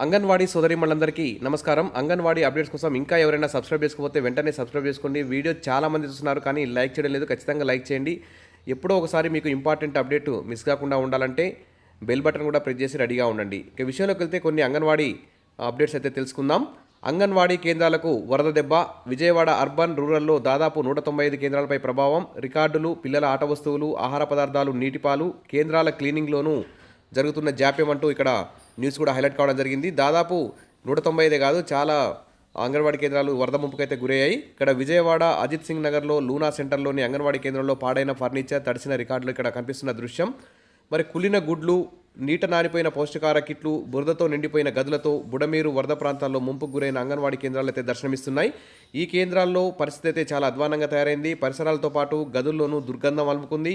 అంగన్వాడీ సోదరీమణులందరికీ నమస్కారం. అంగన్వాడీ అప్డేట్స్ కోసం ఇంకా ఎవరైనా సబ్స్క్రైబ్ చేసుకోకపోతే వెంటనే సబ్స్క్రైబ్ చేసుకోండి. వీడియో చాలామంది చూస్తున్నారు కానీ లైక్ చేయడం లేదు. ఖచ్చితంగా లైక్ చేయండి. ఎప్పుడో ఒకసారి మీకు ఇంపార్టెంట్ అప్డేట్ మిస్ కాకుండా ఉండాలంటే బెల్ బటన్ కూడా ప్రెస్ చేసి రెడీగా ఉండండి. ఇక విషయంలోకి వెళ్తే కొన్ని అంగన్వాడీ అప్డేట్స్ అయితే తెలుసుకుందాం. అంగన్వాడీ కేంద్రాలకు వరద దెబ్బ. విజయవాడ అర్బన్ రూరల్లో దాదాపు 195 కేంద్రాలపై ప్రభావం. రికార్డులు, పిల్లల ఆట వస్తువులు, ఆహార పదార్థాలు, నీటిపాలు, కేంద్రాల క్లీనింగ్లోనూ జరుగుతున్న జాప్యం అంటూ ఇక్కడ న్యూస్ కూడా హైలైట్ కావడం జరిగింది. దాదాపు 195 కాదు, చాలా అంగన్వాడీ కేంద్రాలు వరద ముంపుకైతే గురయ్యాయి. ఇక్కడ విజయవాడ అజిత్ సింగ్ నగర్లో లూనా సెంటర్లోని అంగన్వాడీ కేంద్రంలో పాడైన ఫర్నిచర్, తడిసిన రికార్డులు ఇక్కడ కనిపిస్తున్న దృశ్యం. మరి కులిన గుడ్లు, నీట నానిపోయిన పౌష్టికార కిట్లు, బురదతో నిండిపోయిన గదులతో బుడమేరు వరద ప్రాంతాల్లో ముంపుకు గురైన అంగన్వాడీ కేంద్రాలు అయితే దర్శనమిస్తున్నాయి. ఈ కేంద్రాల్లో పరిస్థితి అయితే చాలా అధ్వానంగా తయారైంది. పరిసరాలతో పాటు గదుల్లోనూ దుర్గంధం అలుముకుంది.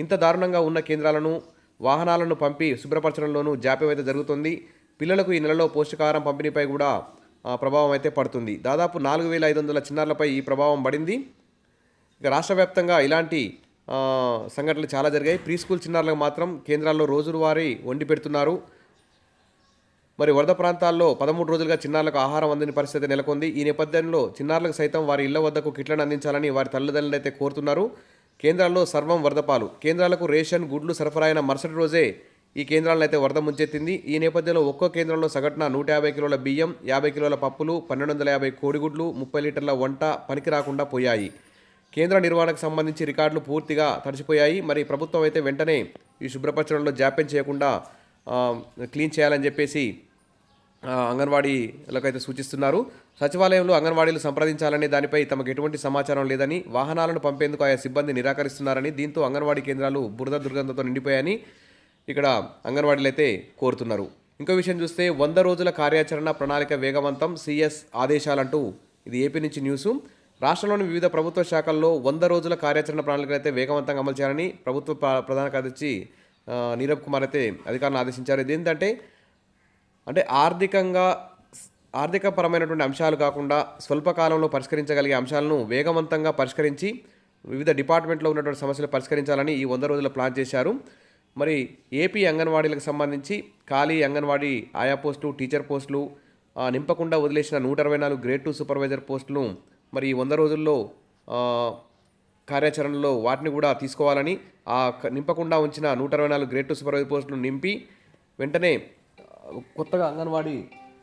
ఇంత దారుణంగా ఉన్న కేంద్రాలను వాహనాలను పంపి శుభ్రపరచడంలోనూ జాప్యం అయితే జరుగుతుంది. పిల్లలకు ఈ నెలలో పౌష్టికాహారం పంపిణీపై కూడా ప్రభావం అయితే పడుతుంది. దాదాపు 4500 చిన్నారులపై ఈ ప్రభావం పడింది. ఇక రాష్ట్ర వ్యాప్తంగా ఇలాంటి సంఘటనలు చాలా జరిగాయి. ప్రీ స్కూల్ చిన్నారులకు మాత్రం కేంద్రాల్లో రోజువారీ వండి పెడుతున్నారు. మరి వరద ప్రాంతాల్లో 13 రోజులుగా చిన్నారులకు ఆహారం అందని పరిస్థితి నెలకొంది. ఈ నేపథ్యంలో చిన్నారులకు సైతం వారి ఇళ్ల వద్దకు కిట్లను అందించాలని వారి తల్లిదండ్రులు అయితే కోరుతున్నారు. కేంద్రాల్లో సర్వం వరదపాలు. కేంద్రాలకు రేషన్, గుడ్లు సరఫరా అయిన మరుసటి రోజే ఈ కేంద్రాలను అయితే వరద ముంచెత్తింది. ఈ నేపథ్యంలో ఒక్కో కేంద్రంలో సగటున 150 కిలోల బియ్యం, 50 కిలోల పప్పులు, 1250 కోడిగుడ్లు, 30 లీటర్ల వంట పనికి రాకుండా పోయాయి. కేంద్ర నిర్వహణకు సంబంధించి రికార్డులు పూర్తిగా తడిచిపోయాయి. మరి ప్రభుత్వం అయితే వెంటనే ఈ శుభ్రపరచడంలో జాప్యం చేయకుండా క్లీన్ చేయాలని చెప్పేసి అంగన్వాడీలకైతే సూచిస్తున్నారు. సచివాలయంలో అంగన్వాడీలు సంప్రదించాలనే దానిపై తమకు ఎటువంటి సమాచారం లేదని, వాహనాలను పంపేందుకు ఆయా సిబ్బంది నిరాకరిస్తున్నారని, దీంతో అంగన్వాడీ కేంద్రాలు బురద దుర్గంధంతో నిండిపోయాయని ఇక్కడ అంగన్వాడీలు అయితే కోరుతున్నారు. ఇంకో విషయం చూస్తే 100 రోజుల కార్యాచరణ ప్రణాళిక వేగవంతం, సిఎస్ ఆదేశాలంటూ ఇది ఏపీ నుంచి న్యూసు. రాష్ట్రంలోని వివిధ ప్రభుత్వ శాఖల్లో 100 రోజుల కార్యాచరణ ప్రణాళికలు అయితే వేగవంతంగా అమలు చేయాలని ప్రభుత్వ ప్రధాన కార్యదర్శి నీరబ్ కుమార్ అయితే అధికారులను ఆదేశించారు. ఇదేంటంటే ఆర్థికపరమైనటువంటి అంశాలు కాకుండా స్వల్పకాలంలో పరిష్కరించగలిగే అంశాలను వేగవంతంగా పరిష్కరించి వివిధ డిపార్ట్మెంట్లో ఉన్నటువంటి సమస్యలు పరిష్కరించాలని ఈ 100 రోజుల ప్లాన్ చేశారు. మరి ఏపీ అంగన్వాడీలకు సంబంధించి ఖాళీ అంగన్వాడీ ఆయా పోస్టులు, టీచర్ పోస్టులు, నింపకుండా వదిలేసిన 124 గ్రేడ్ 2 సూపర్వైజర్ పోస్టులు మరి ఈ 100 రోజుల్లో కార్యాచరణలో వాటిని కూడా తీసుకోవాలని, నింపకుండా ఉంచిన 124 గ్రేడ్ 2 సూపర్వైజర్ పోస్టులు నింపి వెంటనే కొత్తగా అంగన్వాడీ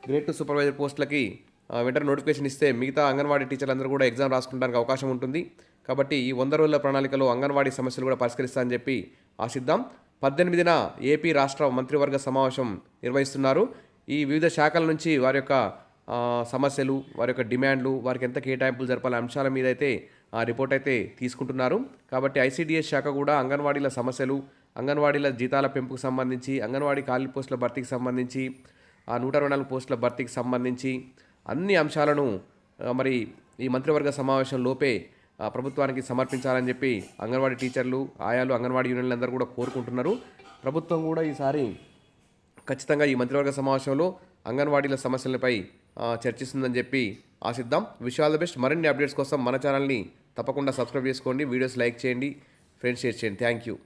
గ్రేడ్ 2 సూపర్వైజర్ పోస్టులకి వెంటనే నోటిఫికేషన్ ఇస్తే మిగతా అంగన్వాడీ టీచర్లందరూ కూడా ఎగ్జామ్ రాసుకుంటానికి అవకాశం ఉంటుంది. కాబట్టి ఈ 100 రోజుల ప్రణాళికలో అంగన్వాడీ సమస్యలు కూడా పరిష్కరిస్తారని చెప్పి ఆశిద్దాం. 18న ఏపీ రాష్ట్ర మంత్రివర్గ సమావేశం నిర్వహిస్తున్నారు. ఈ వివిధ శాఖల నుంచి వారి యొక్క సమస్యలు, వారి యొక్క డిమాండ్లు, వారికి ఎంత కేటాయింపులు జరపాలనే అంశాల మీద అయితే రిపోర్ట్ అయితే తీసుకుంటున్నారు. కాబట్టి ఐసీడీఎస్ శాఖ కూడా అంగన్వాడీల సమస్యలు, అంగన్వాడీల జీతాల పెంపుకు సంబంధించి, అంగన్వాడీ ఖాళీ పోస్టుల భర్తీకి సంబంధించి, 124 పోస్టుల భర్తీకి సంబంధించి అన్ని అంశాలను మరి ఈ మంత్రివర్గ సమావేశం లోపే ప్రభుత్వానికి సమర్పించాలని చెప్పి అంగన్వాడీ టీచర్లు, ఆయాలు, అంగన్వాడీ యూనియన్లు అందరూ కూడా కోరుకుంటున్నారు. ప్రభుత్వం కూడా ఈసారి ఖచ్చితంగా ఈ మంత్రివర్గ సమావేశంలో అంగన్వాడీల సమస్యలపై చర్చిస్తుందని చెప్పి ఆశిద్దాం. Wish all the best. మరిన్ని అప్డేట్స్ కోసం మన ఛానల్ని తప్పకుండా సబ్స్క్రైబ్ చేసుకోండి, వీడియోస్ లైక్ చేయండి, ఫ్రెండ్స్ షేర్ చేయండి. Thank you.